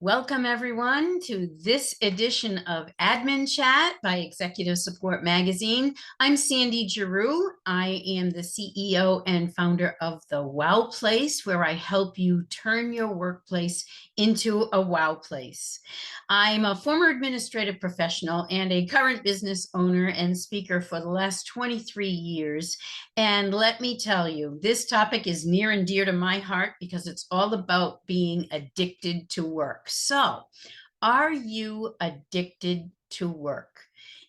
Welcome, everyone, to this edition of Adminchat by Executive Support Magazine. I'm Sandy Geroux. I am the CEO and founder of the Wow Place, where I help you turn your workplace into a wow place. I'm a former administrative professional and a current business owner and speaker for the last 23 years. And let me tell you, this topic is near and dear to my heart because it's all about being addicted to work. So, are you addicted to work?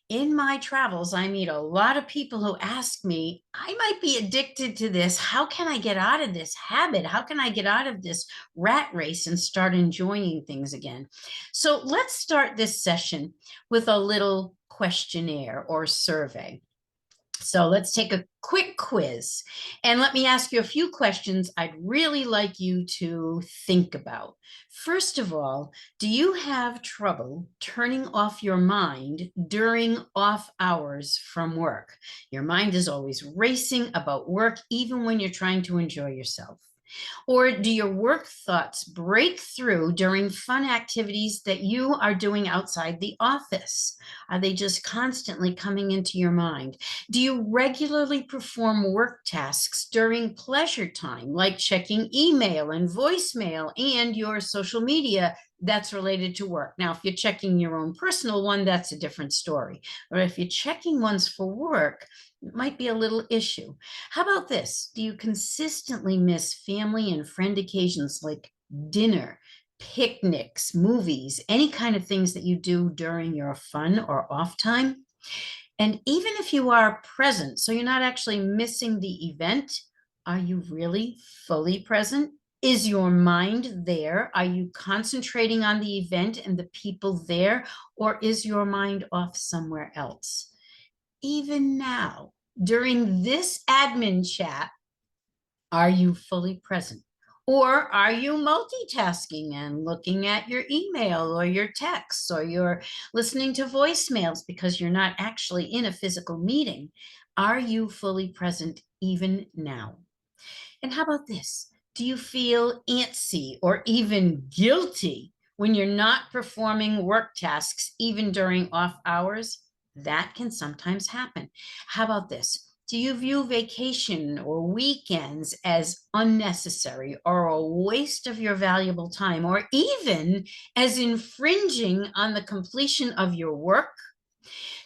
In my travels, I meet a lot of people who ask me, I might be addicted to this. How can I get out of this habit? How can I get out of this rat race and start enjoying things again? So let's start this session with a little questionnaire or survey. So let's take a quick quiz and let me ask you a few questions I'd really like you to think about. First of all, do you have trouble turning off your mind during off hours from work? Your mind is always racing about work, even when you're trying to enjoy yourself. Or do your work thoughts break through during fun activities that you are doing outside the office? Are they just constantly coming into your mind? Do you regularly perform work tasks during pleasure time, like checking email and voicemail and your social media that's related to work? Now, if you're checking your own personal one, that's a different story. Or if you're checking ones for work, it might be a little issue. How about this? Do you consistently miss family and friend occasions like dinner, picnics, movies, any kind of things that you do during your fun or off time? And even if you are present, so you're not actually missing the event, are you really fully present? Is your mind there? Are you concentrating on the event and the people there? Or is your mind off somewhere else? Even now, during this admin chat, are you fully present? Or are you multitasking and looking at your email or your texts, or you're listening to voicemails because you're not actually in a physical meeting? Are you fully present even now? And how about this? Do you feel antsy or even guilty when you're not performing work tasks, even during off hours? That can sometimes happen. How about this? Do you view vacation or weekends as unnecessary or a waste of your valuable time, or even as infringing on the completion of your work?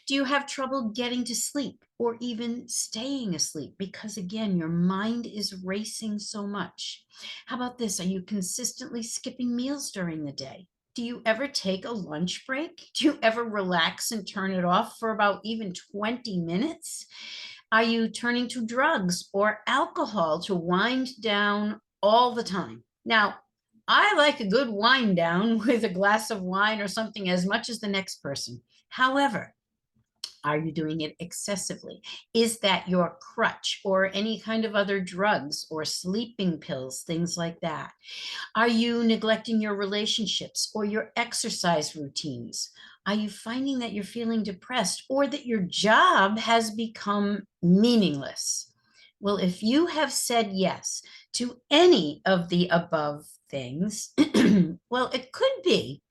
Do you have trouble getting to sleep or even staying asleep because, again, your mind is racing so much? How about this? Are you consistently skipping meals during the day? Do you ever take a lunch break? Do you ever relax and turn it off for about even 20 minutes? Are you turning to drugs or alcohol to wind down all the time? Now, I like a good wind down with a glass of wine or something as much as the next person. However, are you doing it excessively? Is that your crutch or any kind of other drugs or sleeping pills, things like that? Are you neglecting your relationships or your exercise routines? Are you finding that you're feeling depressed or that your job has become meaningless? Well, if you have said yes to any of the above things, well, it could be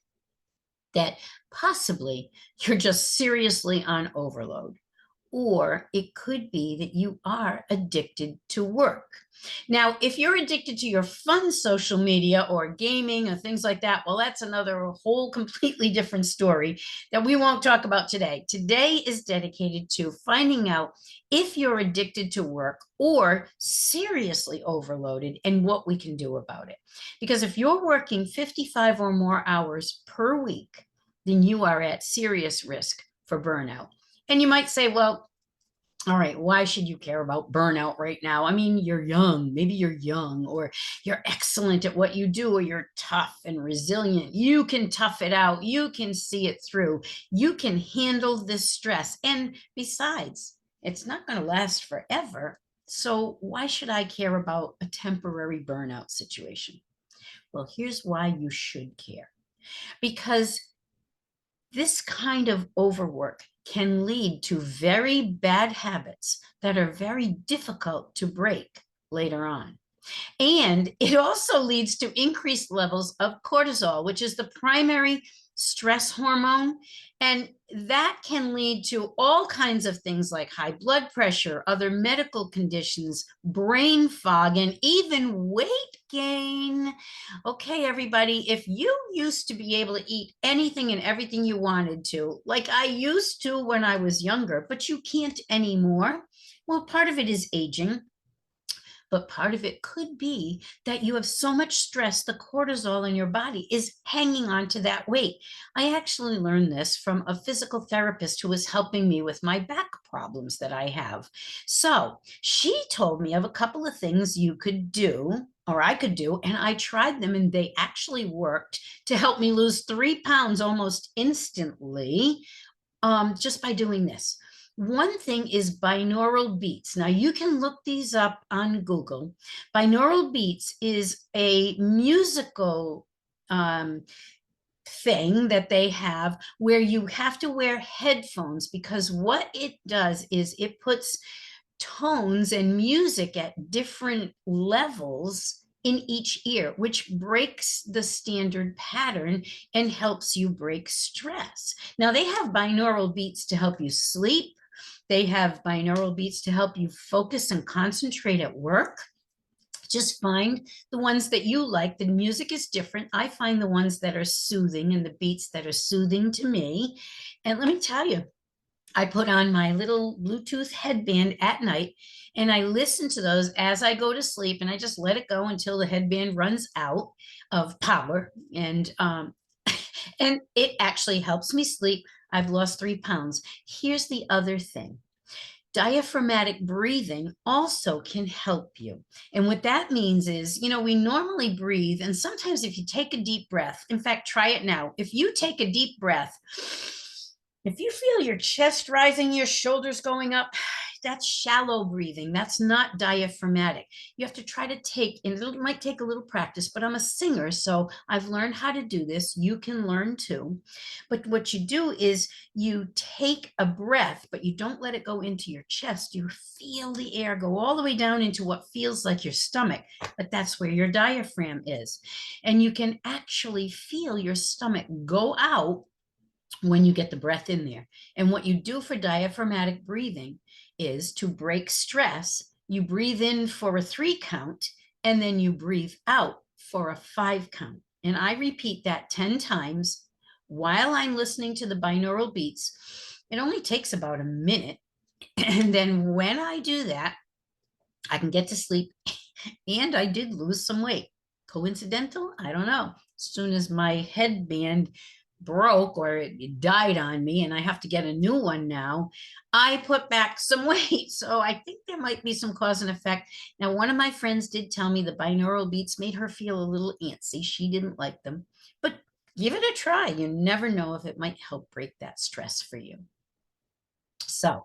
that possibly you're just seriously on overload. Or it could be that you are addicted to work. Now, if you're addicted to your fun social media or gaming or things like that, well, that's another whole completely different story that we won't talk about today. Today is dedicated to finding out if you're addicted to work or seriously overloaded and what we can do about it. Because if you're working 55 or more hours per week, then you are at serious risk for burnout. And you might say, well, all right, why should you care about burnout right now? I mean, you're young, maybe you're young, or you're excellent at what you do, or you're tough and resilient. You can tough it out. You can see it through. You can handle this stress. And besides, it's not going to last forever. So why should I care about a temporary burnout situation? Well, here's why you should care. Because this kind of overwork can lead to very bad habits that are very difficult to break later on. And it also leads to increased levels of cortisol, which is the primary stress hormone. And that can lead to all kinds of things like high blood pressure, other medical conditions, brain fog, and even weight gain. Okay, everybody, if you used to be able to eat anything and everything you wanted to, like I used to when I was younger, but you can't anymore, well, part of it is aging. But part of it could be that you have so much stress, the cortisol in your body is hanging on to that weight. I actually learned this from a physical therapist who was helping me with my back problems that I have. So she told me of a couple of things you could do, or I could do, and I tried them and they actually worked to help me lose 3 pounds almost instantly, just by doing this. One thing is binaural beats. Now you can look these up on Google. Binaural beats is a musical thing that they have where you have to wear headphones, because what it does is it puts tones and music at different levels in each ear, which breaks the standard pattern and helps you break stress. Now, they have binaural beats to help you sleep. They have binaural beats to help you focus and concentrate at work. Just find the ones that you like. The music is different. I find the ones that are soothing and the beats that are soothing to me. And let me tell you, I put on my little Bluetooth headband at night and I listen to those as I go to sleep, and I just let it go until the headband runs out of power. And and it actually helps me sleep. I've lost 3 pounds. Here's the other thing. Diaphragmatic breathing also can help you. And what that means is, we normally breathe, and sometimes if you take a deep breath, in fact, try it now. If you take a deep breath, if you feel your chest rising, your shoulders going up, that's shallow breathing. That's not diaphragmatic. You have to try to take, and it might take a little practice, but I'm a singer, so I've learned how to do this. You can learn too. But what you do is you take a breath, but you don't let it go into your chest. You feel the air go all the way down into what feels like your stomach, but that's where your diaphragm is. And you can actually feel your stomach go out when you get the breath in there. And what you do for diaphragmatic breathing is to break stress. You breathe in for a 3 count, and then you breathe out for a 5 count. And I repeat that 10 times while I'm listening to the binaural beats. It only takes about a minute. And then when I do that, I can get to sleep. And I did lose some weight. Coincidental? I don't know. As soon as my headband broke or it died on me and I have to get a new one now, I put back some weight. So I think there might be some cause and effect. Now, one of my friends did tell me the binaural beats made her feel a little antsy. She didn't like them, but give it a try. You never know if it might help break that stress for you. So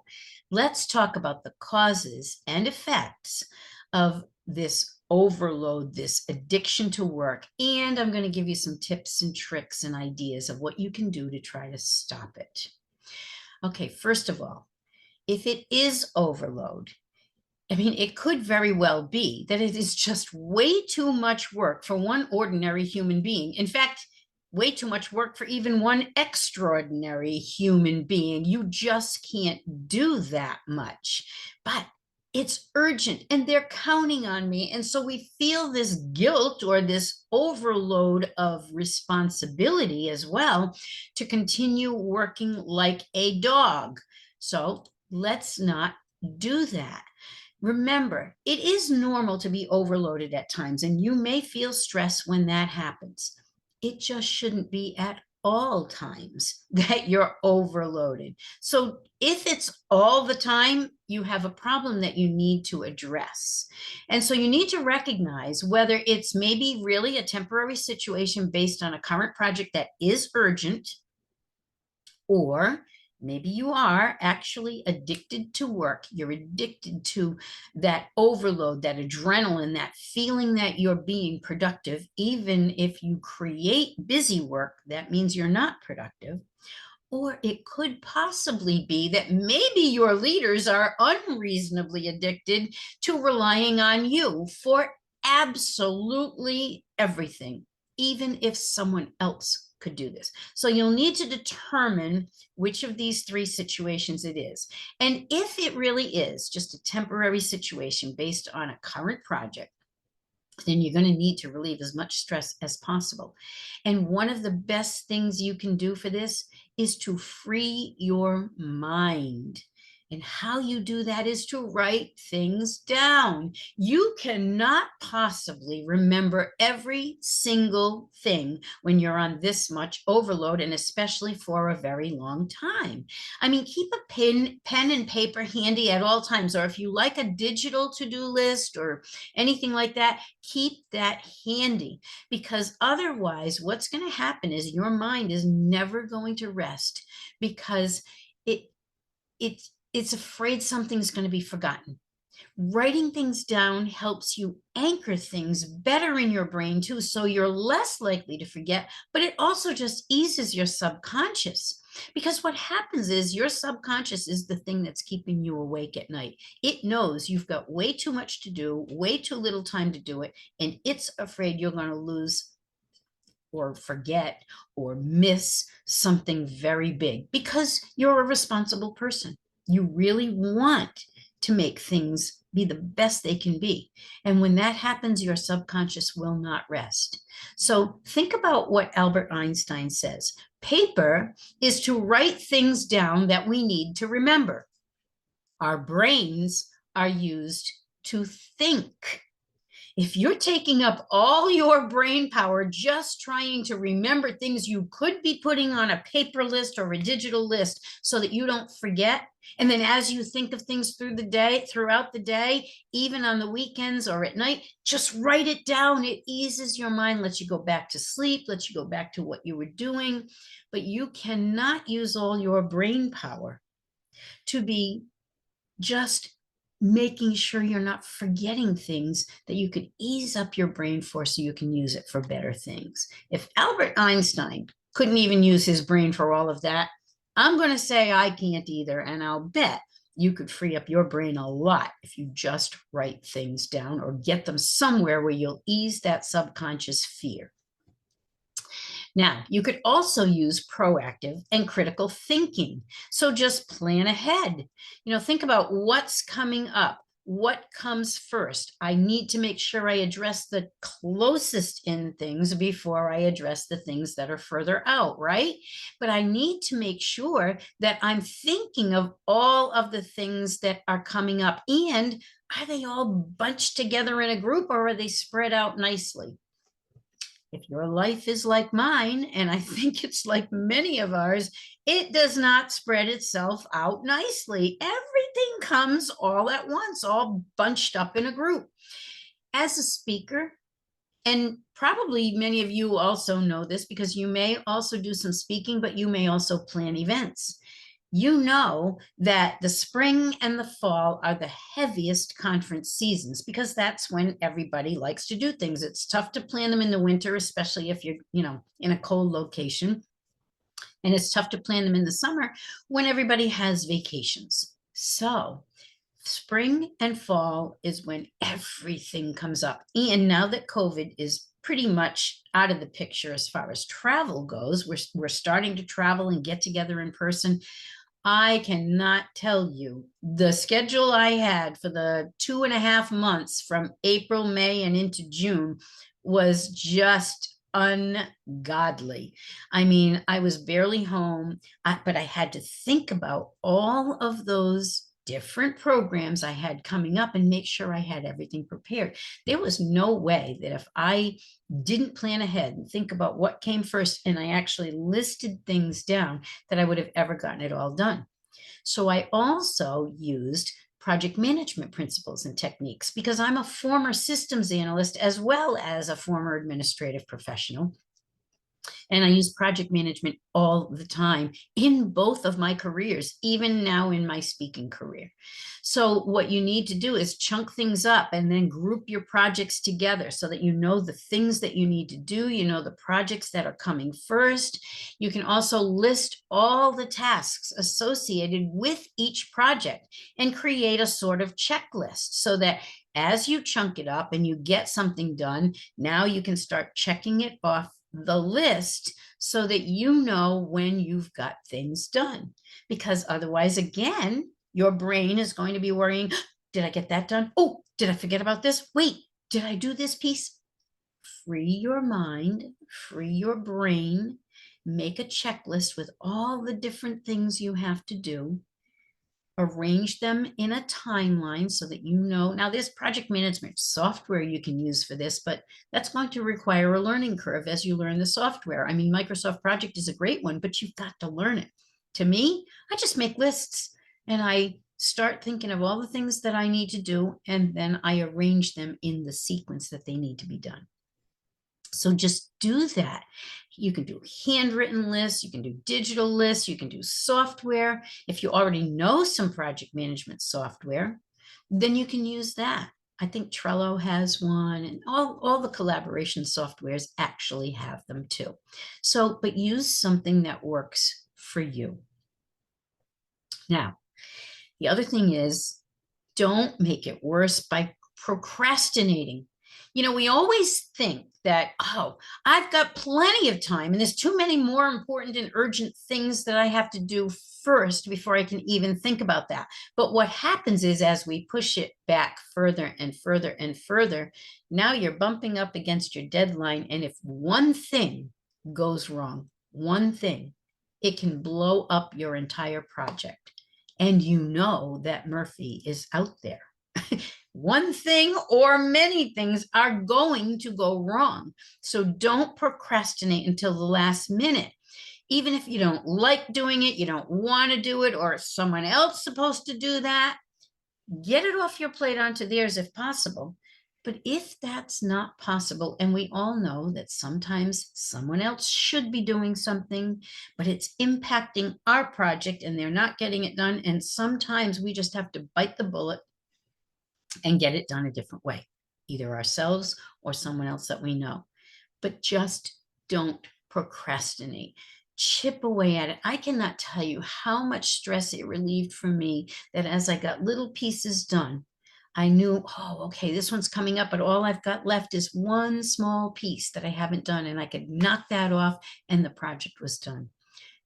let's talk about the causes and effects of this overload, this addiction to work. And I'm going to give you some tips and tricks and ideas of what you can do to try to stop it. Okay, first of all, if it is overload, it could very well be that it is just way too much work for one ordinary human being. In fact, way too much work for even one extraordinary human being. You just can't do that much. But it's urgent and they're counting on me. And so we feel this guilt or this overload of responsibility as well to continue working like a dog. So let's not do that. Remember, it is normal to be overloaded at times, and you may feel stress when that happens. It just shouldn't be at all times that you're overloaded. So if it's all the time, you have a problem that you need to address. And so you need to recognize whether it's maybe really a temporary situation based on a current project that is urgent, or maybe you are actually addicted to work. You're addicted to that overload, that adrenaline, that feeling that you're being productive. Even if you create busy work, that means you're not productive. Or it could possibly be that maybe your leaders are unreasonably addicted to relying on you for absolutely everything, even if someone else could do this. So you'll need to determine which of these three situations it is. And if it really is just a temporary situation based on a current project, then you're going to need to relieve as much stress as possible. And one of the best things you can do for this is to free your mind. And how you do that is to write things down. You cannot possibly remember every single thing when you're on this much overload, and especially for a very long time. I mean, keep a pen and paper handy at all times, or if you like a digital to-do list or anything like that, keep that handy, because otherwise what's going to happen is your mind is never going to rest, because it's afraid something's going to be forgotten. Writing things down helps you anchor things better in your brain too, so you're less likely to forget, but it also just eases your subconscious. Because what happens is your subconscious is the thing that's keeping you awake at night. It knows you've got way too much to do, way too little time to do it, and it's afraid you're going to lose or forget or miss something very big, because you're a responsible person. You really want to make things be the best they can be. And when that happens, your subconscious will not rest. So think about what Albert Einstein says. Paper is to write things down that we need to remember. Our brains are used to think. If you're taking up all your brain power just trying to remember things you could be putting on a paper list or a digital list so that you don't forget, and then as you think of things throughout the day, even on the weekends or at night, just write it down. It eases your mind, lets you go back to sleep, lets you go back to what you were doing. But you cannot use all your brain power to be just making sure you're not forgetting things that you could ease up your brain for so you can use it for better things. If Albert Einstein couldn't even use his brain for all of that, I'm going to say I can't either. And I'll bet you could free up your brain a lot if you just write things down or get them somewhere where you'll ease that subconscious fear. Now, you could also use proactive and critical thinking. So just plan ahead. Think about what's coming up. What comes first? I need to make sure I address the closest in things before I address the things that are further out, right? But I need to make sure that I'm thinking of all of the things that are coming up. And are they all bunched together in a group, or are they spread out nicely? If your life is like mine, and I think it's like many of ours, it does not spread itself out nicely. Everything comes all at once, all bunched up in a group. As a speaker, and probably many of you also know this because you may also do some speaking, but you may also plan events. You know that the spring and the fall are the heaviest conference seasons, because that's when everybody likes to do things. It's tough to plan them in the winter, especially if you're, in a cold location. And it's tough to plan them in the summer when everybody has vacations. So spring and fall is when everything comes up. And now that COVID is pretty much out of the picture as far as travel goes, we're starting to travel and get together in person. I cannot tell you the schedule I had for the 2.5 months from April, May, and into June was just ungodly. I mean, I was barely home, but I had to think about all of those different programs I had coming up and make sure I had everything prepared. There was no way that if I didn't plan ahead and think about what came first, and I actually listed things down, that I would have ever gotten it all done. So I also used project management principles and techniques, because I'm a former systems analyst as well as a former administrative professional. And I use project management all the time in both of my careers, even now in my speaking career. So what you need to do is chunk things up and then group your projects together so that you know the things that you need to do, the projects that are coming first. You can also list all the tasks associated with each project and create a sort of checklist so that As you chunk it up and you get something done, now you can start checking it off the list so that you know when you've got things done. Because otherwise, again, your brain is going to be worrying, did I get that done? Oh, did I forget about this? Wait, did I do this piece? Free your mind, free your brain, make a checklist with all the different things you have to do, arrange them in a timeline so that you know. Now, there's project management software you can use for this, but that's going to require a learning curve as you learn the software. I mean, Microsoft Project is a great one, but you've got to learn it. To me, I just make lists and I start thinking of all the things that I need to do, and then I arrange them in the sequence that they need to be done. So just do that. You can do handwritten lists, you can do digital lists, you can do software. If you already know some project management software, then you can use that. I think Trello has one, and all the collaboration softwares actually have them too. So, but use something that works for you. Now, the other thing is, don't make it worse by procrastinating. You know, we always think that, oh, I've got plenty of time and there's too many more important and urgent things that I have to do first before I can even think about that. But what happens is, as we push it back further and further and further, now you're bumping up against your deadline. And if one thing goes wrong, one thing, it can blow up your entire project. And you know that Murphy is out there. One thing or many things are going to go wrong. So don't procrastinate until the last minute. Even if you don't like doing it, you don't want to do it, or someone else is supposed to do that, get it off your plate onto theirs if possible. But if that's not possible, and we all know that sometimes someone else should be doing something, but it's impacting our project and they're not getting it done, and sometimes we just have to bite the bullet and get it done a different way, either ourselves or someone else that we know. But just don't procrastinate. Chip away at it. I cannot tell you how much stress it relieved for me that as I got little pieces done, I knew, oh, okay, this one's coming up, but all I've got left is one small piece that I haven't done, and I could knock that off and the project was done.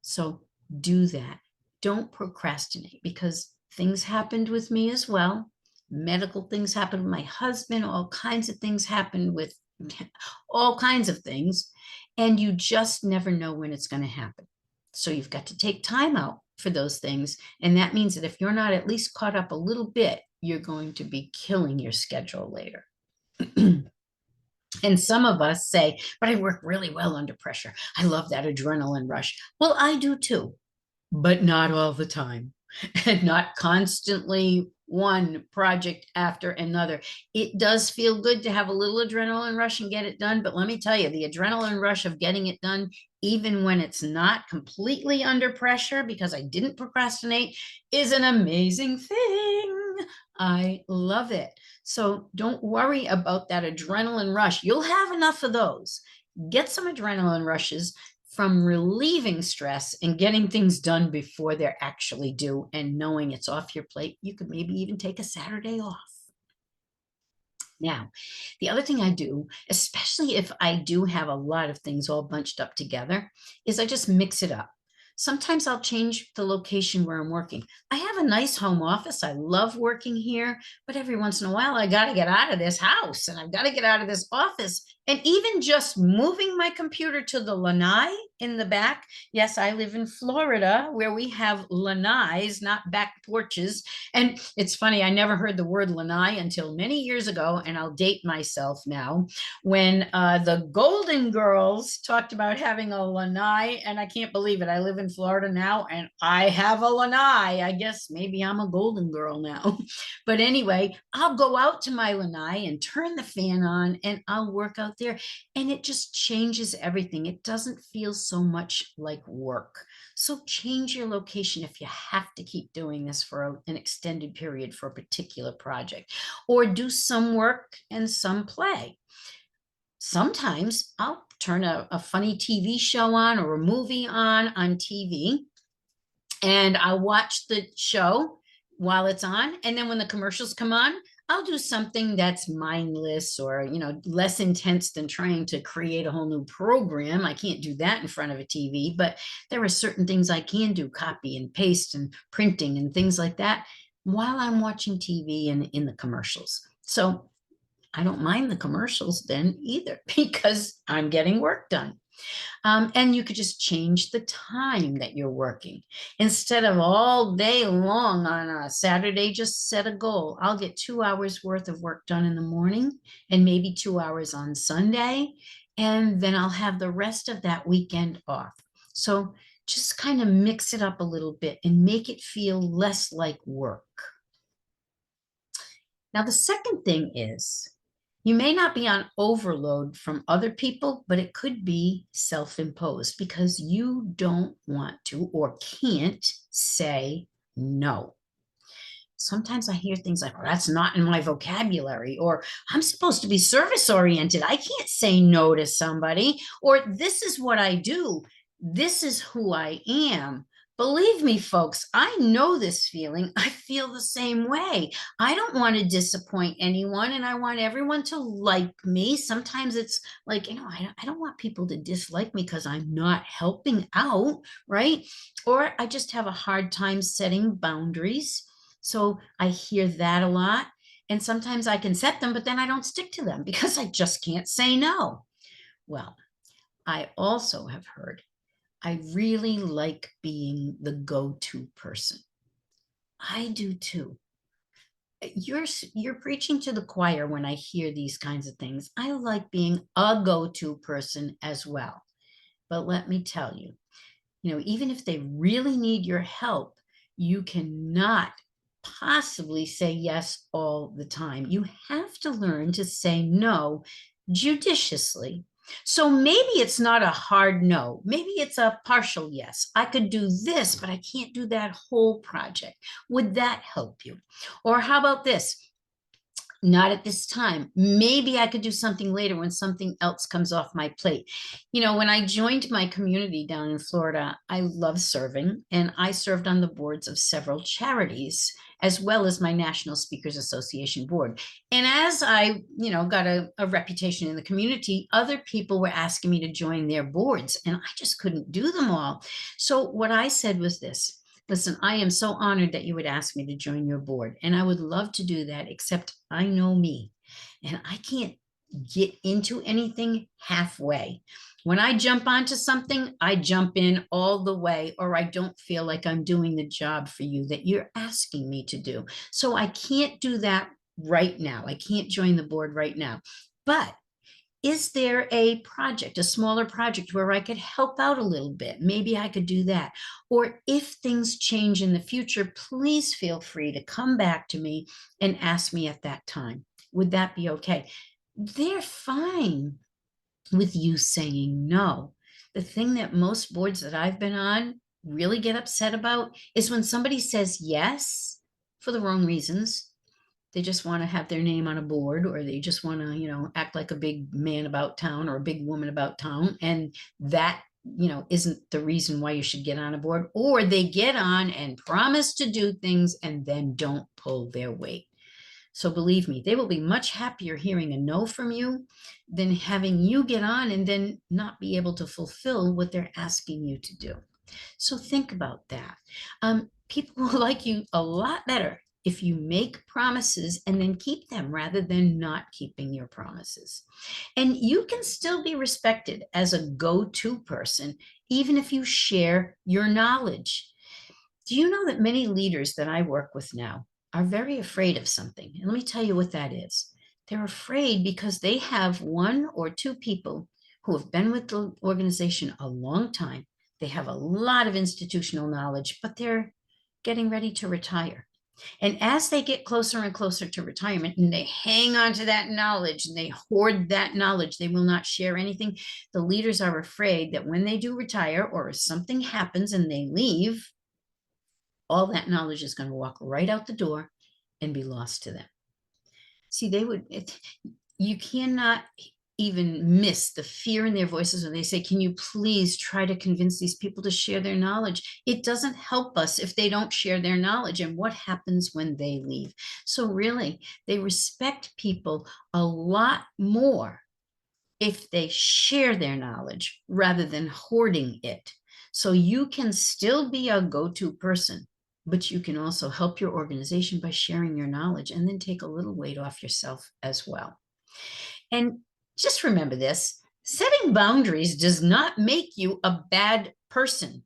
So do that. Don't procrastinate, because things happened with me as well. Medical things happened with my husband. All kinds of things happened with all kinds of things. And you just never know when it's going to happen. So you've got to take time out for those things. And that means that if you're not at least caught up a little bit, you're going to be killing your schedule later. And some of us say, but I work really well under pressure. I love that adrenaline rush. Well, I do too, but not all the time, and not constantly one project after another. It does feel good to have a little adrenaline rush and get it done. But let me tell you, the adrenaline rush of getting it done, even when it's not completely under pressure, because I didn't procrastinate, is an amazing thing. I love it. So don't worry about that adrenaline rush. You'll have enough of those. Get some adrenaline rushes from relieving stress and getting things done before they're actually due, and knowing it's off your plate. You could maybe even take a Saturday off. Now, the other thing I do, especially if I do have a lot of things all bunched up together, is I just mix it up. Sometimes I'll change the location where I'm working. I have a nice home office. I love working here, but every once in a while, I got to get out of this house and I've got to get out of this office. And even just moving my computer to the lanai in the back. Yes, I live in Florida where we have lanais, not back porches. And it's funny, I never heard the word lanai until many years ago, and I'll date myself now, when the Golden Girls talked about having a lanai, and I can't believe it. I live in Florida now and I have a lanai. I guess maybe I'm a Golden Girl now. But anyway, I'll go out to my lanai and turn the fan on and I'll work out there, and it just changes everything. It doesn't feel so much like work. So change your location if you have to keep doing this for an extended period for a particular project, or do some work and some play. Sometimes I'll turn a funny TV show on or a movie on TV, and I'll watch the show while it's on. And then when the commercials come on, I'll do something that's mindless or, less intense than trying to create a whole new program. I can't do that in front of a TV, but there are certain things I can do, copy and paste and printing and things like that while I'm watching TV and in the commercials. So I don't mind the commercials then either because I'm getting work done. And you could just change the time that you're working. Instead of all day long on a Saturday, just set a goal. I'll get 2 hours worth of work done in the morning and maybe 2 hours on Sunday. And then I'll have the rest of that weekend off. So just kind of mix it up a little bit and make it feel less like work. Now, the second thing is you may not be on overload from other people, but it could be self-imposed because you don't want to or can't say no. Sometimes I hear things like, well, that's not in my vocabulary, or I'm supposed to be service oriented. I can't say no to somebody, or this is what I do. This is who I am. Believe me, folks, I know this feeling. I feel the same way. I don't want to disappoint anyone and I want everyone to like me. Sometimes it's like, I don't want people to dislike me because I'm not helping out, right? Or I just have a hard time setting boundaries. So I hear that a lot. And sometimes I can set them, but then I don't stick to them because I just can't say no. Well, I also have heard I really like being the go-to person. I do too. You're preaching to the choir when I hear these kinds of things. I like being a go-to person as well. But let me tell you, even if they really need your help, you cannot possibly say yes all the time. You have to learn to say no judiciously. So maybe it's not a hard no. Maybe it's a partial yes. I could do this, but I can't do that whole project. Would that help you? Or how about this? Not at this time. Maybe I could do something later when something else comes off my plate. When I joined my community down in Florida, I love serving, and I served on the boards of several charities, as well as my National Speakers Association board. And as I, got a reputation in the community, other people were asking me to join their boards, and I just couldn't do them all. So what I said was this. Listen, I am so honored that you would ask me to join your board, and I would love to do that, except I know me, and I can't get into anything halfway. When I jump onto something, I jump in all the way, or I don't feel like I'm doing the job for you that you're asking me to do. So I can't do that right now. I can't join the board right now. But is there a project, a smaller project where I could help out a little bit? Maybe I could do that. Or if things change in the future, please feel free to come back to me and ask me at that time. Would that be okay? They're fine with you saying no. The thing that most boards that I've been on really get upset about is when somebody says yes for the wrong reasons. They just want to have their name on a board, or they just want to, act like a big man about town or a big woman about town. And that, isn't the reason why you should get on a board. Or they get on and promise to do things and then don't pull their weight. So believe me, they will be much happier hearing a no from you than having you get on and then not be able to fulfill what they're asking you to do. So think about that. People will like you a lot better if you make promises and then keep them rather than not keeping your promises. And you can still be respected as a go-to person, even if you share your knowledge. Do you know that many leaders that I work with now are very afraid of something? And let me tell you what that is. They're afraid because they have one or two people who have been with the organization a long time. They have a lot of institutional knowledge, but they're getting ready to retire. And as they get closer and closer to retirement and they hang on to that knowledge and they hoard that knowledge, they will not share anything. The leaders are afraid that when they do retire or if something happens and they leave, all that knowledge is going to walk right out the door and be lost to them. See, you cannot even miss the fear in their voices when they say, can you please try to convince these people to share their knowledge? It doesn't help us if they don't share their knowledge. And what happens when they leave? So really, they respect people a lot more if they share their knowledge rather than hoarding it. So you can still be a go-to person, but you can also help your organization by sharing your knowledge and then take a little weight off yourself as well. And just remember this, setting boundaries does not make you a bad person.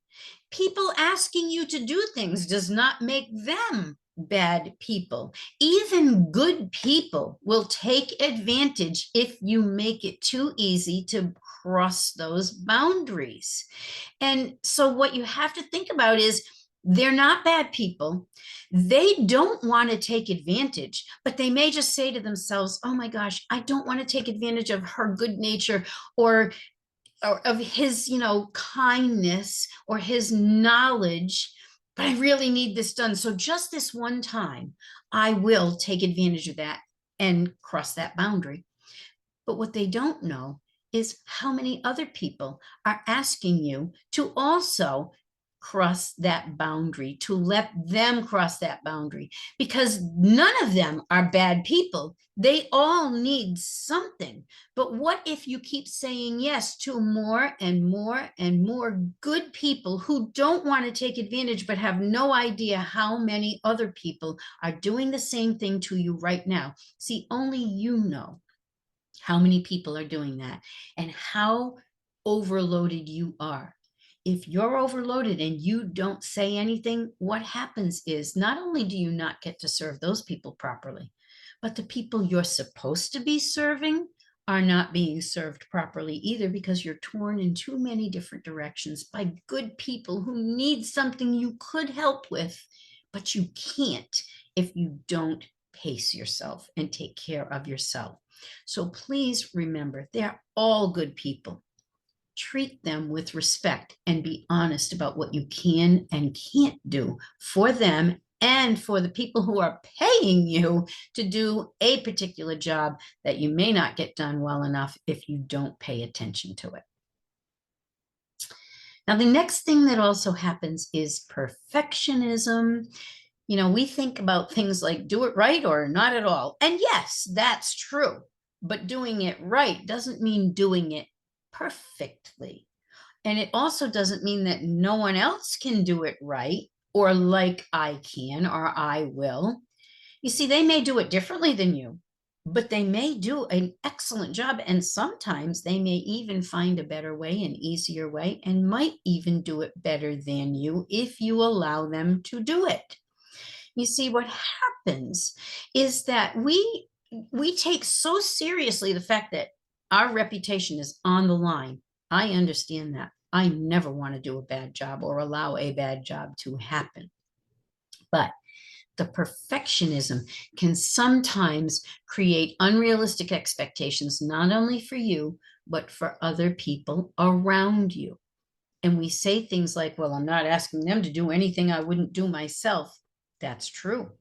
People asking you to do things does not make them bad people. Even good people will take advantage if you make it too easy to cross those boundaries. And so what you have to think about is they're not bad people. They don't want to take advantage, but they may just say to themselves, oh my gosh, I don't want to take advantage of her good nature or of his, kindness or his knowledge, but I really need this done. So just this one time, I will take advantage of that and cross that boundary. But what they don't know is how many other people are asking you to also cross that boundary, to let them cross that boundary, because none of them are bad people. They all need something. But what if you keep saying yes to more and more and more good people who don't want to take advantage, but have no idea how many other people are doing the same thing to you right now? See, only you know how many people are doing that and how overloaded you are. If you're overloaded and you don't say anything, what happens is not only do you not get to serve those people properly, but the people you're supposed to be serving are not being served properly either, because you're torn in too many different directions by good people who need something you could help with, but you can't if you don't pace yourself and take care of yourself. So please remember, they're all good people. Treat them with respect and be honest about what you can and can't do for them and for the people who are paying you to do a particular job that you may not get done well enough if you don't pay attention to it. Now, the next thing that also happens is perfectionism. We think about things like do it right or not at all. And yes, that's true. But doing it right doesn't mean doing it perfectly. And it also doesn't mean that no one else can do it right or like I can or I will. You see, they may do it differently than you, but they may do an excellent job. And sometimes they may even find a better way, an easier way, and might even do it better than you if you allow them to do it. You see, what happens is that we take so seriously the fact that our reputation is on the line. I understand that. I never want to do a bad job or allow a bad job to happen. But the perfectionism can sometimes create unrealistic expectations, not only for you, but for other people around you. And we say things like, well, I'm not asking them to do anything I wouldn't do myself. That's true.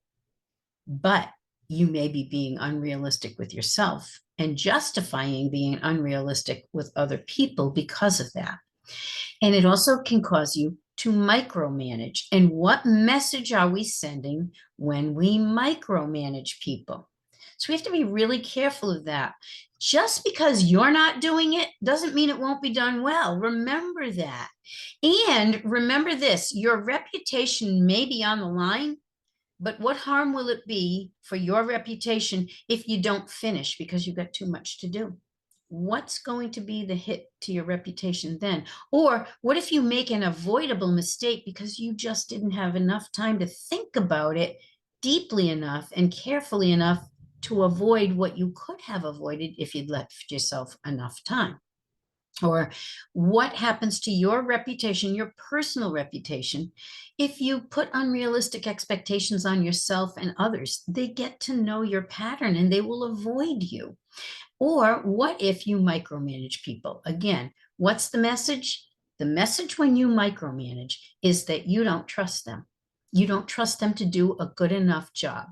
But you may be being unrealistic with yourself and justifying being unrealistic with other people because of that. And it also can cause you to micromanage. And what message are we sending when we micromanage people? So we have to be really careful of that. Just because you're not doing it doesn't mean it won't be done well. Remember that. And remember this, your reputation may be on the line, but what harm will it be for your reputation if you don't finish because you've got too much to do? What's going to be the hit to your reputation then? Or what if you make an avoidable mistake because you just didn't have enough time to think about it deeply enough and carefully enough to avoid what you could have avoided if you'd left yourself enough time? Or what happens to your reputation, your personal reputation, if you put unrealistic expectations on yourself and others? They get to know your pattern and they will avoid you. Or what if you micromanage people? Again, what's the message? The message when you micromanage is that you don't trust them. You don't trust them to do a good enough job.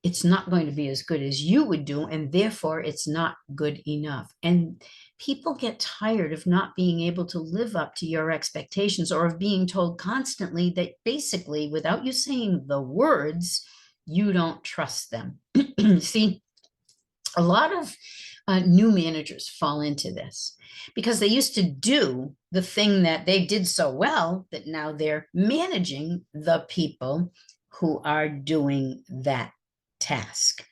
it's not going to be as good as you would do, and therefore it's not good enough. And people get tired of not being able to live up to your expectations, or of being told constantly that basically, without you saying the words, you don't trust them. See, a lot of new managers fall into this because they used to do the thing that they did so well that now they're managing the people who are doing that task.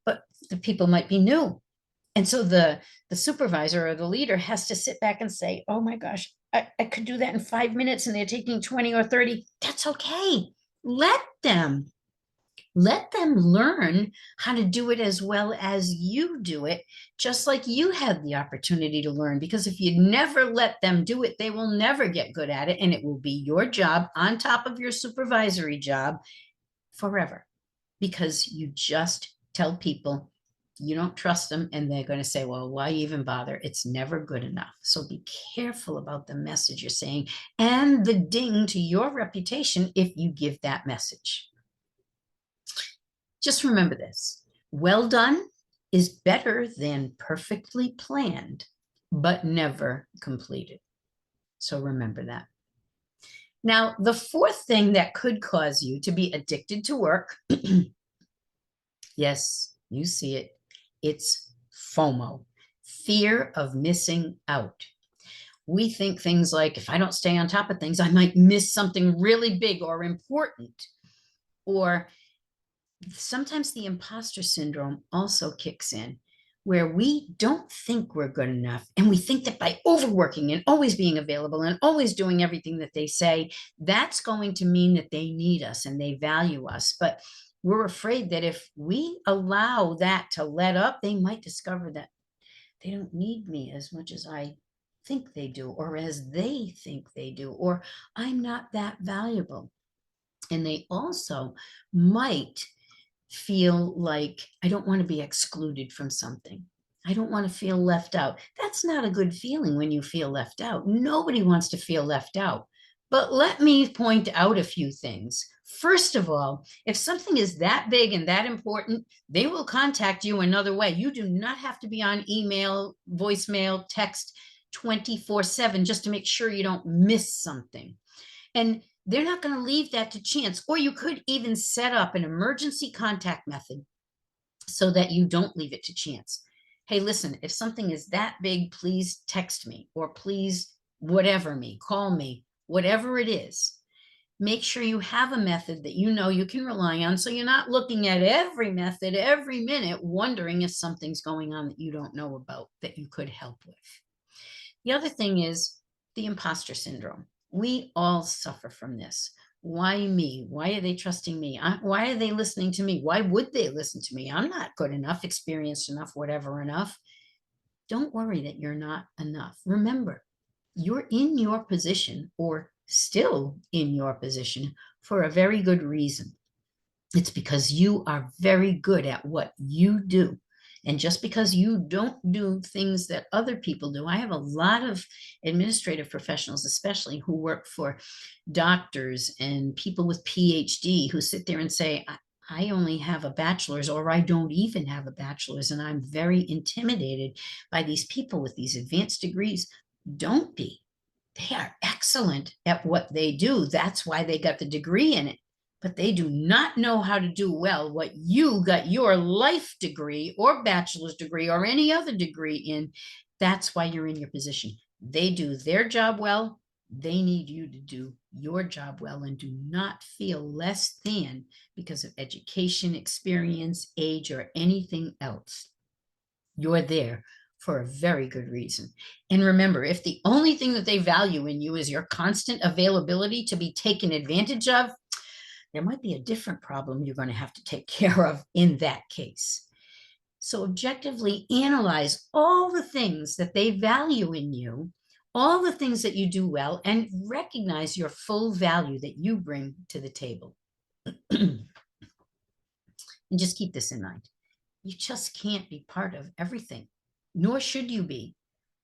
But the people might be new. And so the supervisor or the leader has to sit back and say, oh my gosh, I could do that in 5 minutes and they're taking 20 or 30. That's okay. Let them. Let them learn how to do it as well as you do it, just like you had the opportunity to learn. Because if you never let them do it, they will never get good at it. And it will be your job on top of your supervisory job forever. Because you just tell people you don't trust them, and they're going to say, well, why even bother? It's never good enough. So be careful about the message you're saying and the ding to your reputation if you give that message. Just remember this: well done is better than perfectly planned, but never completed. So remember that. Now, the fourth thing that could cause you to be addicted to work, yes, you see it, it's FOMO, fear of missing out. We think things like, if I don't stay on top of things, I might miss something really big or important. Or sometimes the imposter syndrome also kicks in, where we don't think we're good enough. And we think that by overworking and always being available and always doing everything that they say, that's going to mean that they need us and they value us. But we're afraid that if we allow that to let up, they might discover that they don't need me as much as I think they do, or as they think they do, or I'm not that valuable. And they also might feel like, I don't want to be excluded from something. I don't want to feel left out. That's not a good feeling when you feel left out. Nobody wants to feel left out. But let me point out a few things. First of all, if something is that big and that important, they will contact you another way. You do not have to be on email, voicemail, text 24/7 just to make sure you don't miss something. And they're not going to leave that to chance. Or you could even set up an emergency contact method so that you don't leave it to chance. Hey, listen, if something is that big, please text me, or please whatever me, call me, whatever it is. Make sure you have a method that you know you can rely on, so you're not looking at every method every minute, wondering if something's going on that you don't know about that you could help with. The other thing is the imposter syndrome. We all suffer from this. Why me? Why are they trusting me? Why are they listening to me? Why would they listen to me? I'm not good enough, experienced enough, whatever enough. Don't worry that you're not enough. Remember, you're in your position, or still in your position, for a very good reason. It's because you are very good at what you do. And just because you don't do things that other people do, I have a lot of administrative professionals, especially who work for doctors and people with PhD, who sit there and say, I only have a bachelor's, or I don't even have a bachelor's, and I'm very intimidated by these people with these advanced degrees. Don't be. They are excellent at what they do. That's why they got the degree in it. But they do not know how to do well what you got your life degree or bachelor's degree or any other degree in. That's why you're in your position. They do their job well. They need you to do your job well, and do not feel less than because of education, experience, age, or anything else. You're there for a very good reason. And remember, if the only thing that they value in you is your constant availability to be taken advantage of, there might be a different problem you're going to have to take care of in that case. So objectively analyze all the things that they value in you, all the things that you do well, and recognize your full value that you bring to the table. And just keep this in mind. You just can't be part of everything, nor should you be.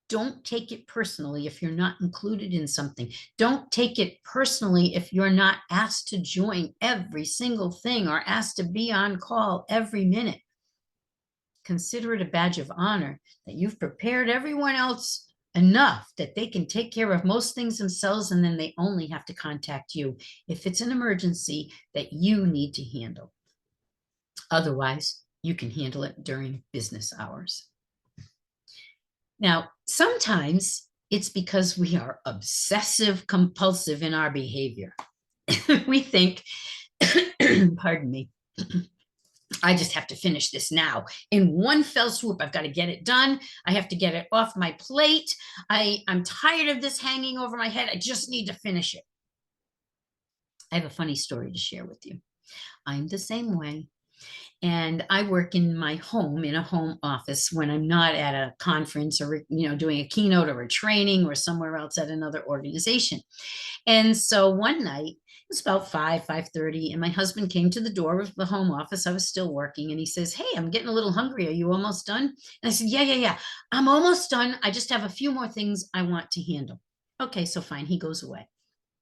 Don't take it personally if you're not included in something. Don't take it personally if you're not asked to join every single thing or asked to be on call every minute. Consider it a badge of honor that you've prepared everyone else enough that they can take care of most things themselves, and then they only have to contact you if it's an emergency that you need to handle. Otherwise, you can handle it during business hours. Now, sometimes it's because we are obsessive compulsive in our behavior. We think, pardon me, I just have to finish this now. In one fell swoop, I've got to get it done. I have to get it off my plate. I'm tired of this hanging over my head. I just need to finish it. I have a funny story to share with you. I'm the same way. And I work in my home, in a home office, when I'm not at a conference or, doing a keynote or a training or somewhere else at another organization. And so one night, it was about 5:30, and my husband came to the door of the home office. I was still working, and he says, "Hey, I'm getting a little hungry. Are you almost done?" And I said, Yeah. I'm almost done. I just have a few more things I want to handle. Okay, so fine. He goes away.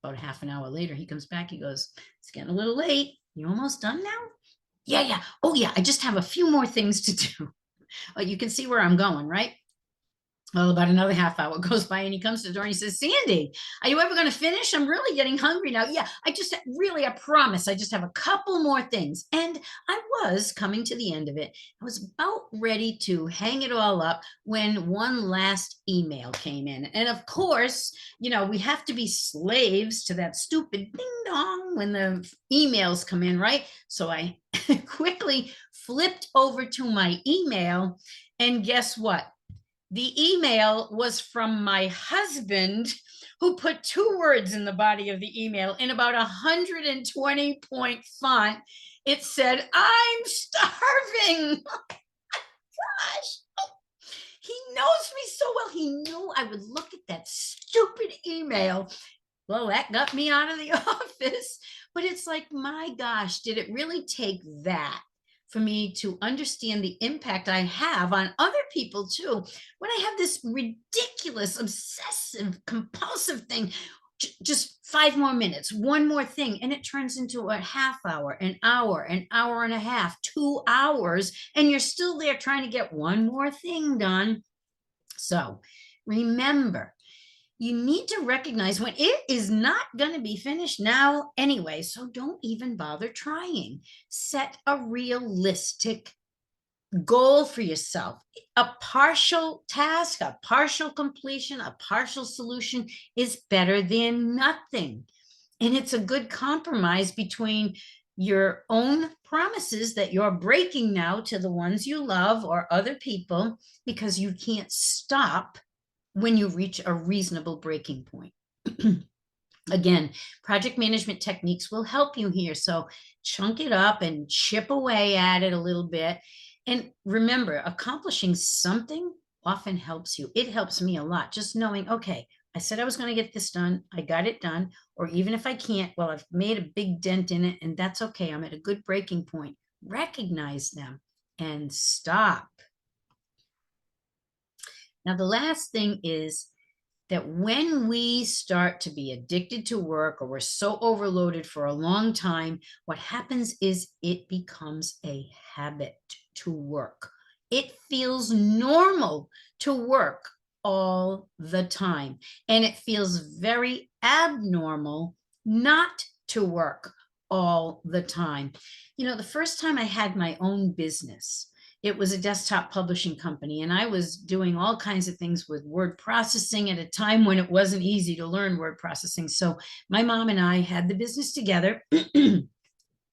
About half an hour later, he comes back. He goes, "It's getting a little late. You almost done now?" Yeah. Oh, yeah. I just have a few more things to do. Well, you can see where I'm going, right? Well, about another half hour goes by, and he comes to the door and he says, "Sandy, are you ever going to finish? I'm really getting hungry now." Yeah, I promise. I just have a couple more things. And I was coming to the end of it. I was about ready to hang it all up when one last email came in. And of course, we have to be slaves to that stupid ding dong when the emails come in, right? So I quickly flipped over to my email, and guess what? The email was from my husband, who put 2 words in the body of the email in about 120-point font. It said, "I'm starving." Gosh, he knows me so well. He knew I would look at that stupid email. Well, that got me out of the office. But it's like, my gosh, did it really take that for me to understand the impact I have on other people too? When I have this ridiculous, obsessive, compulsive thing, just 5 more minutes, one more thing, and it turns into a half hour, an hour and a half, 2 hours, and you're still there trying to get one more thing done. So remember, you need to recognize when it is not going to be finished now anyway. So don't even bother trying. Set a realistic goal for yourself. A partial task, a partial completion, a partial solution is better than nothing. And it's a good compromise between your own promises that you're breaking now to the ones you love or other people, because you can't stop when you reach a reasonable breaking point. Again, project management techniques will help you here. So chunk it up and chip away at it a little bit. And remember, accomplishing something often helps you. It helps me a lot. Just knowing, okay, I said I was going to get this done. I got it done. Or even if I can't, well, I've made a big dent in it, and that's okay. I'm at a good breaking point. Recognize them and stop. Now, the last thing is that when we start to be addicted to work, or we're so overloaded for a long time, what happens is it becomes a habit to work. It feels normal to work all the time, and it feels very abnormal not to work all the time. The first time I had my own business, it was a desktop publishing company, and I was doing all kinds of things with word processing at a time when it wasn't easy to learn word processing. So my mom and I had the business together. We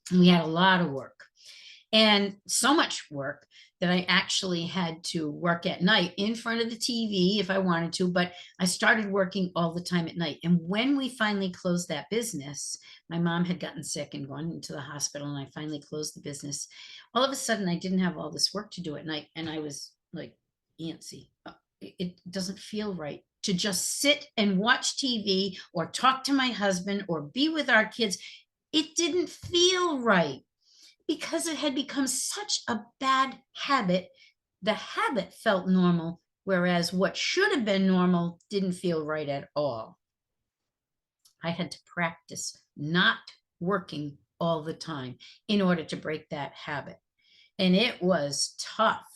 had a lot of work, and so much work that I actually had to work at night in front of the TV if I wanted to, but I started working all the time at night. And when we finally closed that business, my mom had gotten sick and gone into the hospital, and I finally closed the business. All of a sudden, I didn't have all this work to do at night, and I was like antsy. It doesn't feel right to just sit and watch TV or talk to my husband or be with our kids. It didn't feel right, because it had become such a bad habit. The habit felt normal, whereas what should have been normal didn't feel right at all. I had to practice not working all the time in order to break that habit. And it was tough.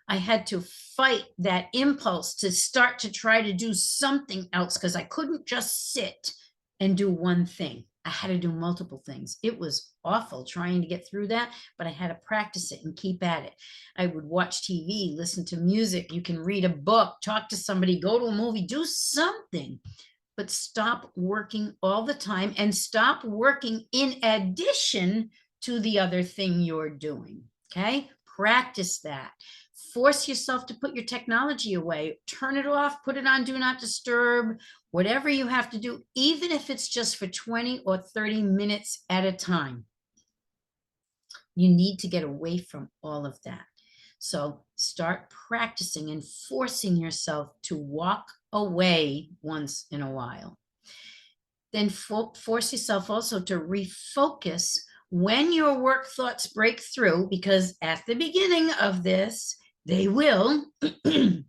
I had to fight that impulse to start to try to do something else because I couldn't just sit and do one thing. I had to do multiple things. It was awful trying to get through that, but I had to practice it and keep at it. I would watch TV, listen to music. You can read a book, talk to somebody, go to a movie, do something, but stop working all the time and stop working in addition to the other thing you're doing. Okay, practice that. Force yourself to put your technology away, turn it off, put it on do not disturb, whatever you have to do, even if it's just for 20 or 30 minutes at a time. You need to get away from all of that. So start practicing and forcing yourself to walk away once in a while. Then force yourself also to refocus when your work thoughts break through, because at the beginning of this, they will. It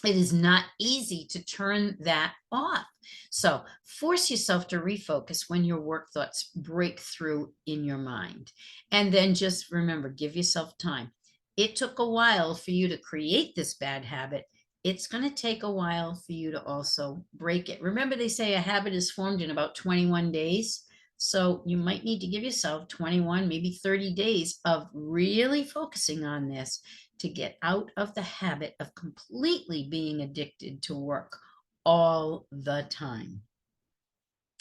is not easy to turn that off. So force yourself to refocus when your work thoughts break through in your mind. And then just remember, give yourself time. It took a while for you to create this bad habit. It's going to take a while for you to also break it. Remember, they say a habit is formed in about 21 days. So you might need to give yourself 21, maybe 30 days of really focusing on this to get out of the habit of completely being addicted to work all the time.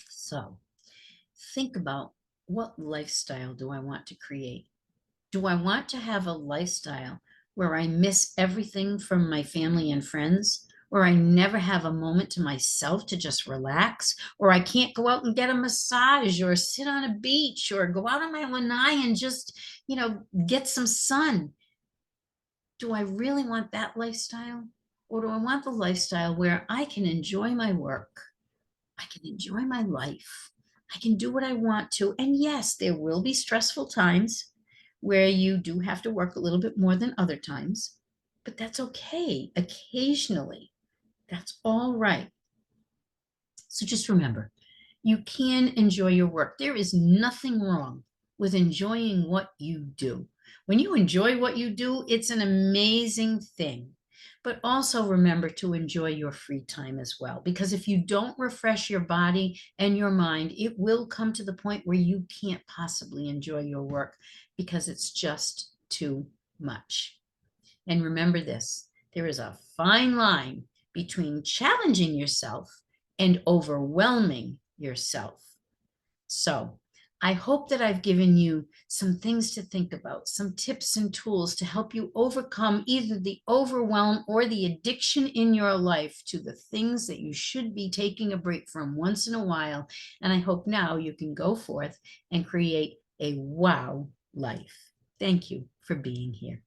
So think about, what lifestyle do I want to create? Do I want to have a lifestyle where I miss everything from my family and friends, where I never have a moment to myself to just relax, or I can't go out and get a massage or sit on a beach or go out on my lanai and just, get some sun? Do I really want that lifestyle? Or do I want the lifestyle where I can enjoy my work? I can enjoy my life. I can do what I want to. And yes, there will be stressful times where you do have to work a little bit more than other times, but that's okay. Occasionally, that's all right. So just remember, you can enjoy your work. There is nothing wrong with enjoying what you do. When you enjoy what you do, it's an amazing thing. But also remember to enjoy your free time as well, because if you don't refresh your body and your mind, it will come to the point where you can't possibly enjoy your work because it's just too much. And remember this, there is a fine line between challenging yourself and overwhelming yourself. So I hope that I've given you some things to think about, some tips and tools to help you overcome either the overwhelm or the addiction in your life to the things that you should be taking a break from once in a while. And I hope now you can go forth and create a wow life. Thank you for being here.